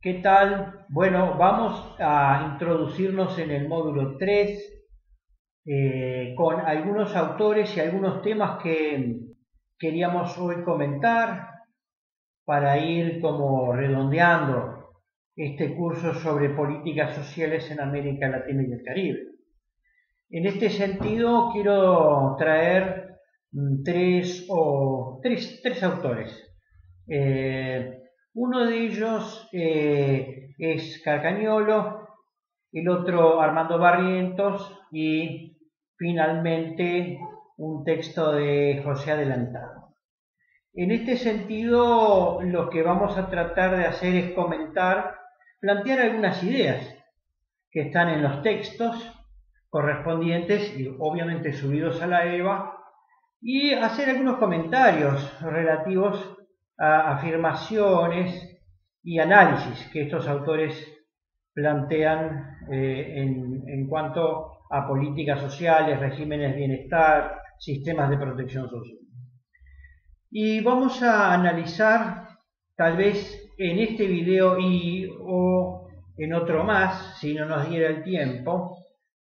¿Qué tal? Bueno, vamos a introducirnos en el módulo 3 con algunos autores y algunos temas que queríamos hoy comentar para ir como redondeando este curso sobre políticas sociales en América Latina y el Caribe. En este sentido, quiero traer tres autores. Uno de ellos es Carcañolo, el otro Armando Barrientos y finalmente un texto de José Adelantado. En este sentido, lo que vamos a tratar de hacer es plantear algunas ideas que están en los textos correspondientes y obviamente subidos a la EVA y hacer algunos comentarios relativos a afirmaciones y análisis que estos autores plantean en cuanto a políticas sociales, regímenes de bienestar, sistemas de protección social. Y vamos a analizar, tal vez en este video o en otro más, si no nos diera el tiempo.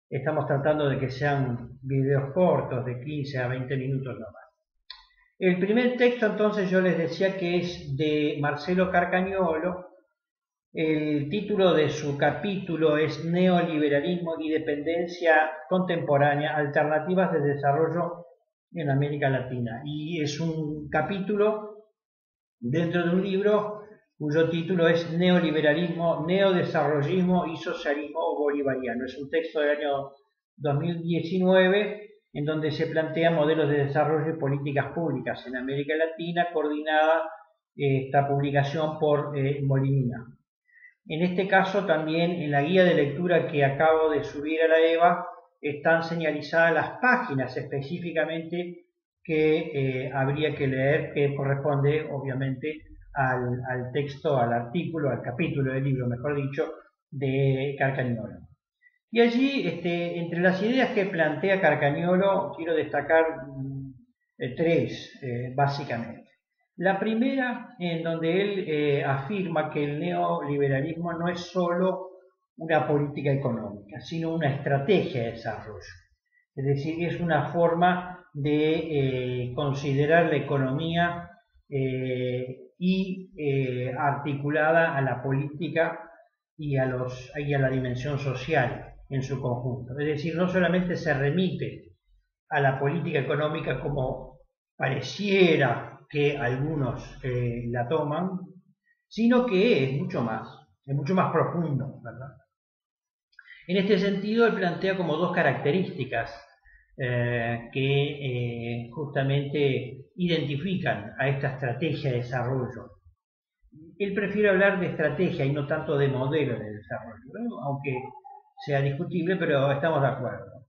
Estamos tratando de que sean videos cortos, de 15 a 20 minutos nomás. El primer texto, entonces, yo les decía que es de Marcelo Carcañolo. El título de su capítulo es Neoliberalismo y dependencia contemporánea, alternativas de desarrollo en América Latina. Y es un capítulo dentro de un libro cuyo título es Neoliberalismo, Neodesarrollismo y Socialismo Bolivariano. Es un texto del año 2019 en donde se plantean modelos de desarrollo y políticas públicas en América Latina, coordinada esta publicación por Molinina. En este caso también en la guía de lectura que acabo de subir a la EVA están señalizadas las páginas específicamente que habría que leer, que corresponde obviamente al texto, al artículo, al capítulo del libro, mejor dicho, de Carcañolo. Y allí, entre las ideas que plantea Carcañolo, quiero destacar tres, básicamente. La primera, en donde él afirma que el neoliberalismo no es solo una política económica, sino una estrategia de desarrollo. Es decir, es una forma de considerar la economía articulada a la política y a la dimensión social en su conjunto. Es decir, no solamente se remite a la política económica como pareciera que algunos la toman, sino que es mucho más profundo, ¿verdad? En este sentido, él plantea como dos características que justamente identifican a esta estrategia de desarrollo. Él prefiere hablar de estrategia y no tanto de modelo de desarrollo, ¿no? Aunque sea discutible, pero estamos de acuerdo.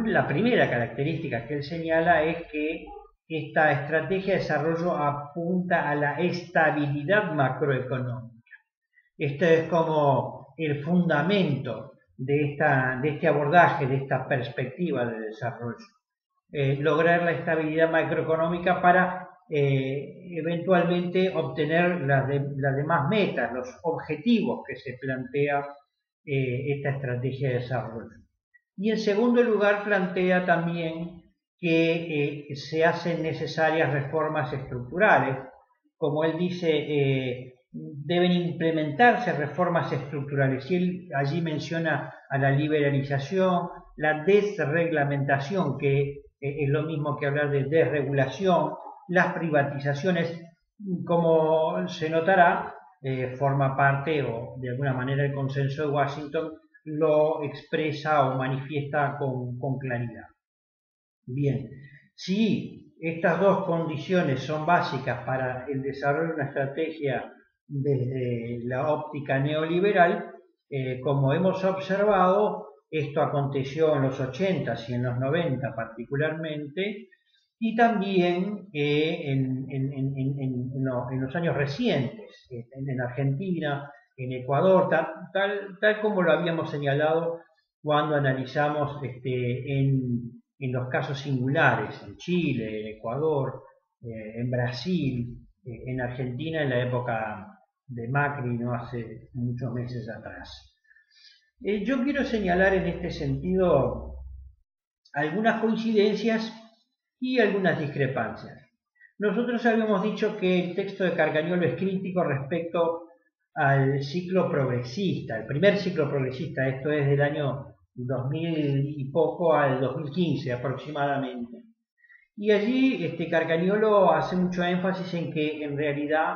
La primera característica que él señala es que esta estrategia de desarrollo apunta a la estabilidad macroeconómica. Este es como el fundamento de este abordaje, de esta perspectiva de desarrollo. Lograr la estabilidad macroeconómica para eventualmente obtener las demás metas, los objetivos que se plantea esta estrategia de desarrollo. Y en segundo lugar plantea también que se hacen necesarias reformas estructurales. Como él dice, deben implementarse reformas estructurales. Y él allí menciona a la liberalización, la desreglamentación, que es lo mismo que hablar de desregulación, las privatizaciones, como se notará, forma parte o de alguna manera el consenso de Washington lo expresa o manifiesta con claridad. Bien, si estas dos condiciones son básicas para el desarrollo de una estrategia desde la óptica neoliberal, como hemos observado, esto aconteció en los 80s y en los 90 particularmente, y también en los años recientes, en Argentina, en Ecuador, tal como lo habíamos señalado cuando analizamos en los casos singulares, en Chile, en Ecuador, en Brasil, en Argentina en la época de Macri no hace muchos meses atrás. Yo quiero señalar en este sentido algunas coincidencias y algunas discrepancias. Nosotros habíamos dicho que el texto de Carcañolo es crítico respecto al ciclo progresista, el primer ciclo progresista, esto es del año 2000 y poco al 2015 aproximadamente. Y allí Carcañolo hace mucho énfasis en que en realidad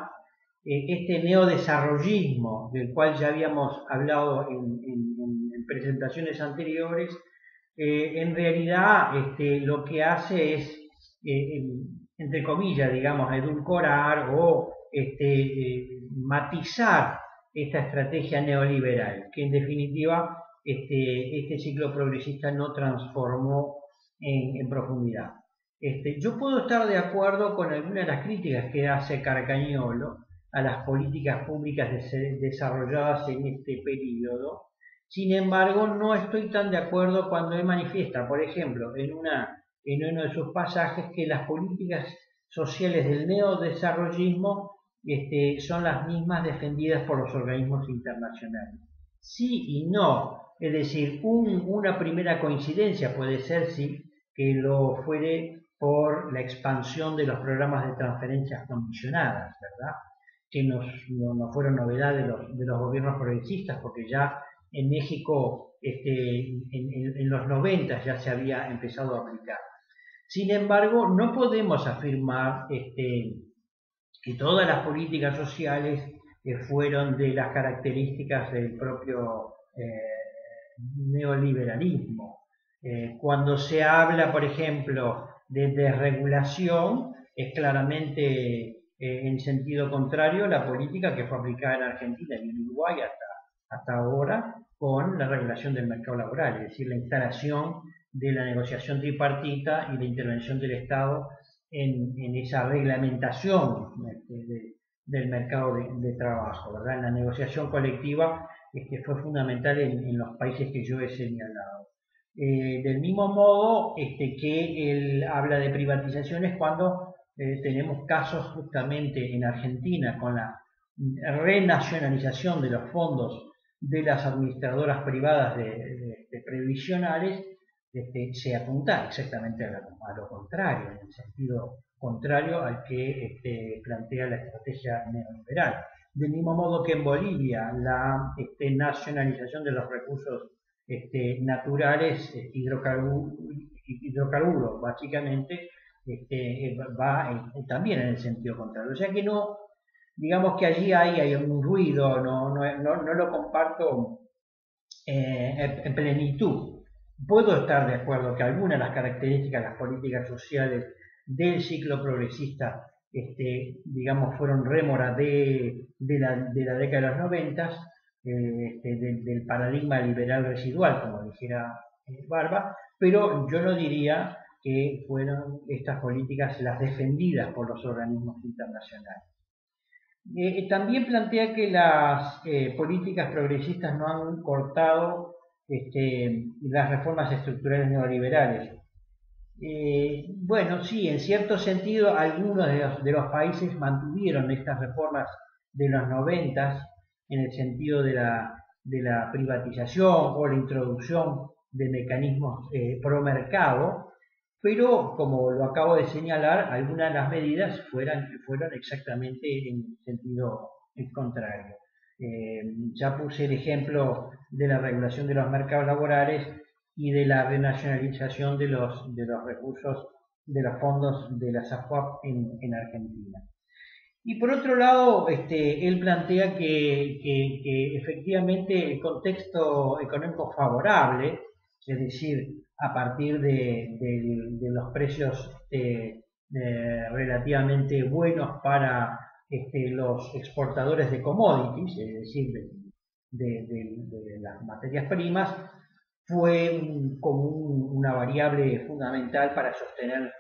este neodesarrollismo, del cual ya habíamos hablado en presentaciones anteriores, en realidad lo que hace es, entre comillas, digamos, edulcorar o matizar esta estrategia neoliberal, que en definitiva este ciclo progresista no transformó en profundidad. Yo puedo estar de acuerdo con algunas de las críticas que hace Carcañolo a las políticas públicas desarrolladas en este periodo. Sin embargo, no estoy tan de acuerdo cuando él manifiesta, por ejemplo, en uno de sus pasajes, que las políticas sociales del neodesarrollismo son las mismas defendidas por los organismos internacionales. Sí y no. Es decir, una primera coincidencia puede ser, sí, que lo fuere por la expansión de los programas de transferencias condicionadas, ¿verdad? Que no fueron novedad de los gobiernos progresistas, porque ya en México en los 90 ya se había empezado a aplicar. Sin embargo, no podemos afirmar que todas las políticas sociales fueron de las características del propio neoliberalismo. Cuando se habla, por ejemplo, de desregulación, es claramente en sentido contrario la política que fue aplicada en Argentina y en Uruguay hasta ahora con la regulación del mercado laboral, es decir, la instalación de la negociación tripartita y la intervención del Estado en esa reglamentación del mercado de trabajo, ¿verdad? En la negociación colectiva fue fundamental en los países que yo he señalado. Del mismo modo que él habla de privatizaciones cuando tenemos casos justamente en Argentina con la renacionalización de los fondos de las administradoras privadas de previsionales, se apunta exactamente a lo contrario, en el sentido contrario al que plantea la estrategia neoliberal. Del mismo modo que en Bolivia la nacionalización de los recursos naturales, hidrocarburos básicamente, va también en el sentido contrario. O sea que no, digamos que allí hay un ruido, no lo comparto en plenitud. Puedo estar de acuerdo que algunas de las características de las políticas sociales del ciclo progresista, digamos, fueron rémora de la década de los 90, del paradigma liberal residual, como dijera Barba, pero yo no diría que fueron estas políticas las defendidas por los organismos internacionales. También plantea que las políticas progresistas no han cortado las reformas estructurales neoliberales. Bueno, sí, en cierto sentido, algunos de los países mantuvieron estas reformas de los 90 en el sentido de la privatización o la introducción de mecanismos pro mercado, pero como lo acabo de señalar, algunas de las medidas fueron exactamente en sentido contrario. Ya puse el ejemplo de la regulación de los mercados laborales y de la renacionalización de los recursos de los fondos de las AFAP en Argentina. Y por otro lado, él plantea que efectivamente el contexto económico favorable, es decir, a partir de los precios relativamente buenos para los exportadores de commodities, es decir, de las materias primas, fue como una variable fundamental para sostener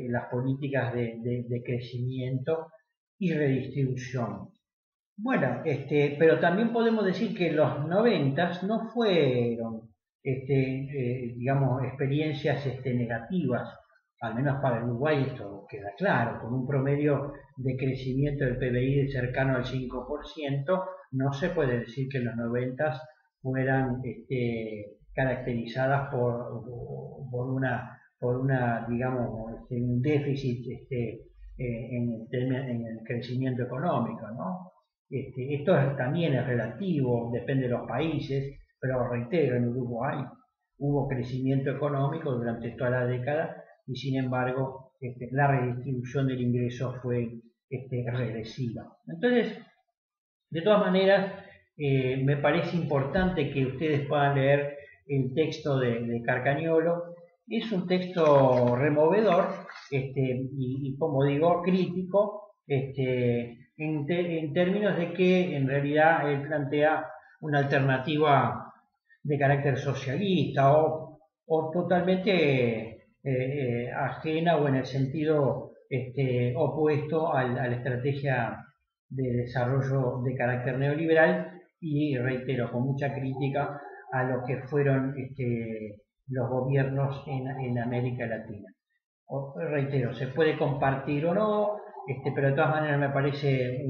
las políticas de crecimiento y redistribución. Bueno, pero también podemos decir que los 90 no fueron digamos, experiencias negativas al menos para el Uruguay esto queda claro, con un promedio de crecimiento del PBI cercano al 5%, no se puede decir que en los 90 fueran caracterizadas por una digamos, un déficit en el crecimiento económico, ¿no? Esto también es relativo, depende de los países, pero reitero, en Uruguay hubo crecimiento económico durante toda la década y sin embargo la redistribución del ingreso fue regresiva. Entonces, de todas maneras, me parece importante que ustedes puedan leer el texto de Carcagnolo. Es un texto removedor y como digo, crítico en términos de que en realidad él plantea una alternativa de carácter socialista o totalmente ajena o en el sentido opuesto a la estrategia de desarrollo de carácter neoliberal y reitero con mucha crítica a lo que fueron los gobiernos en América Latina. Reitero, se puede compartir o no, pero de todas maneras me parece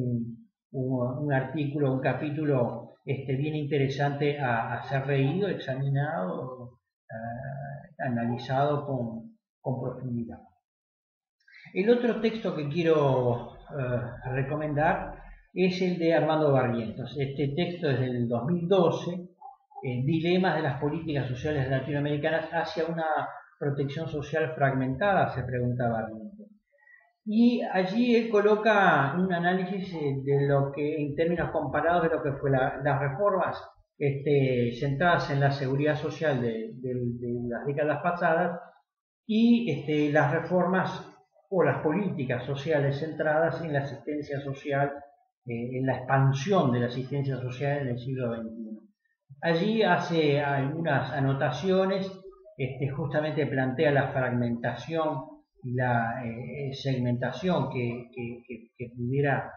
un artículo, un capítulo bien interesante a ser leído, examinado, analizado con profundidad. El otro texto que quiero recomendar es el de Armando Barrientos. Este texto es del 2012, Dilemas de las políticas sociales latinoamericanas hacia una protección social fragmentada, se pregunta Barrientos. Y allí él coloca un análisis de lo que, en términos comparados, de lo que fue las reformas centradas en la seguridad social de las décadas pasadas y las reformas o las políticas sociales centradas en la asistencia social, en la expansión de la asistencia social en el siglo XXI. Allí hace algunas anotaciones, justamente plantea la fragmentación y la segmentación que hubiera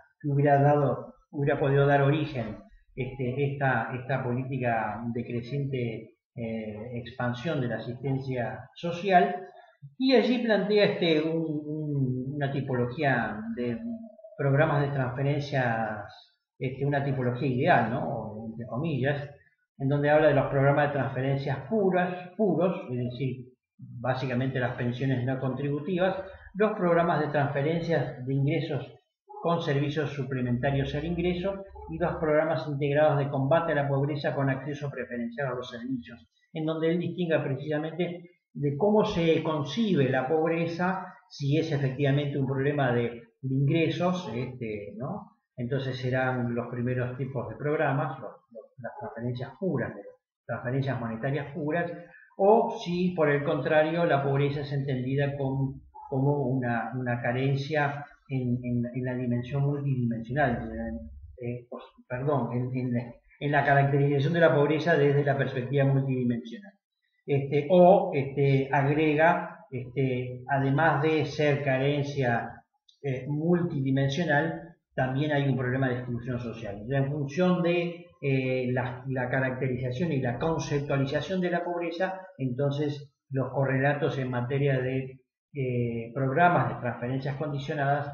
podido dar origen esta política de creciente expansión de la asistencia social, y allí plantea una tipología de programas de transferencias, una tipología ideal, ¿no? Entre comillas, en donde habla de los programas de transferencias puros, es decir, básicamente las pensiones no contributivas, los programas de transferencias de ingresos con servicios suplementarios al ingreso y los programas integrados de combate a la pobreza con acceso preferencial a los servicios, en donde él distingue precisamente de cómo se concibe la pobreza, si es efectivamente un problema de ingresos, ¿no? Entonces serán los primeros tipos de programas, las transferencias puras, transferencias monetarias puras, o si por el contrario la pobreza es entendida como una carencia en la dimensión multidimensional, en la caracterización de la pobreza desde la perspectiva multidimensional. Agrega, además de ser carencia multidimensional, también hay un problema de exclusión social. En función de la caracterización y la conceptualización de la pobreza, entonces los correlatos en materia de programas de transferencias condicionadas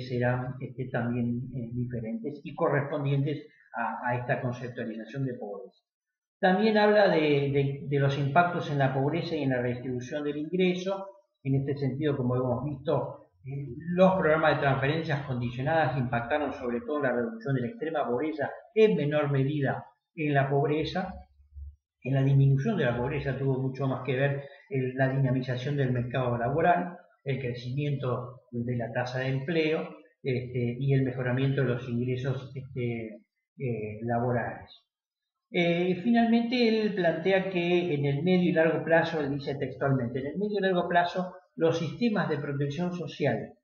serán también diferentes y correspondientes a esta conceptualización de pobreza. También habla de los impactos en la pobreza y en la redistribución del ingreso. En este sentido, como hemos visto, los programas de transferencias condicionadas impactaron sobre todo en la reducción de la extrema pobreza, en menor medida en la pobreza. En la disminución de la pobreza tuvo mucho más que ver la dinamización del mercado laboral, el crecimiento de la tasa de empleo y el mejoramiento de los ingresos laborales. Finalmente, él plantea que en el medio y largo plazo, él dice textualmente, en el medio y largo plazo, los sistemas de protección social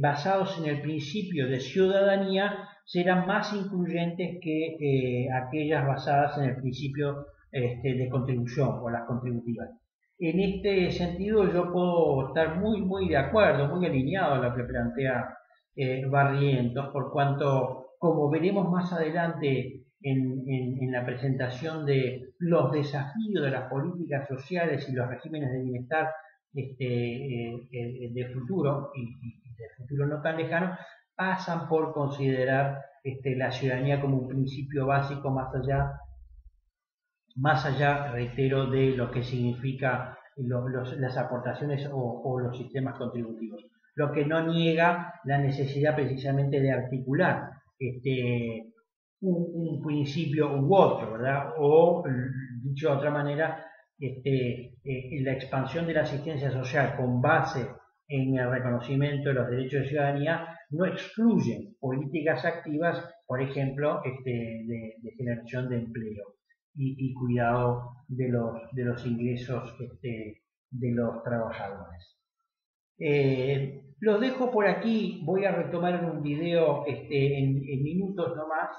basados en el principio de ciudadanía serán más incluyentes que aquellas basadas en el principio de contribución o las contributivas. En este sentido, yo puedo estar muy de acuerdo, muy alineado a lo que plantea Barrientos, por cuanto, como veremos más adelante en la presentación de los desafíos de las políticas sociales y los regímenes de bienestar de futuro y de futuro no tan lejano, pasan por considerar la ciudadanía como un principio básico más allá, reitero, de lo que significa las aportaciones o los sistemas contributivos. Lo que no niega la necesidad precisamente de articular un principio u otro, ¿verdad? O, dicho de otra manera, la expansión de la asistencia social con base en el reconocimiento de los derechos de ciudadanía no excluyen políticas activas, por ejemplo, de generación de empleo y cuidado de los ingresos de los trabajadores. Los dejo por aquí, voy a retomar en un video en minutos nomás,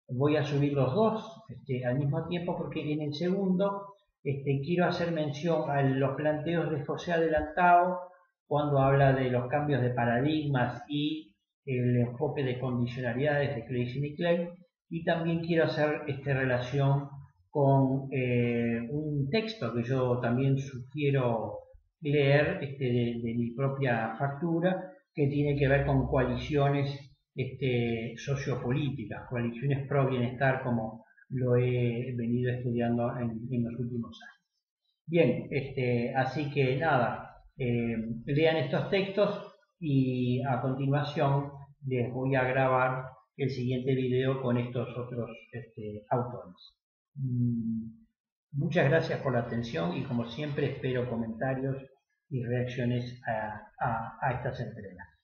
voy a subir los dos al mismo tiempo porque en el segundo quiero hacer mención a los planteos de José Adelantado cuando habla de los cambios de paradigmas y el enfoque de condicionalidades de Clayson y Clay, y también quiero hacer relación con un texto que yo también sugiero leer de mi propia factura, que tiene que ver con coaliciones sociopolíticas, coaliciones pro bienestar, como lo he venido estudiando en los últimos años. Bien, así que nada, lean estos textos y a continuación les voy a grabar el siguiente video con estos otros autores. Muchas gracias por la atención y como siempre espero comentarios y reacciones a estas entregas.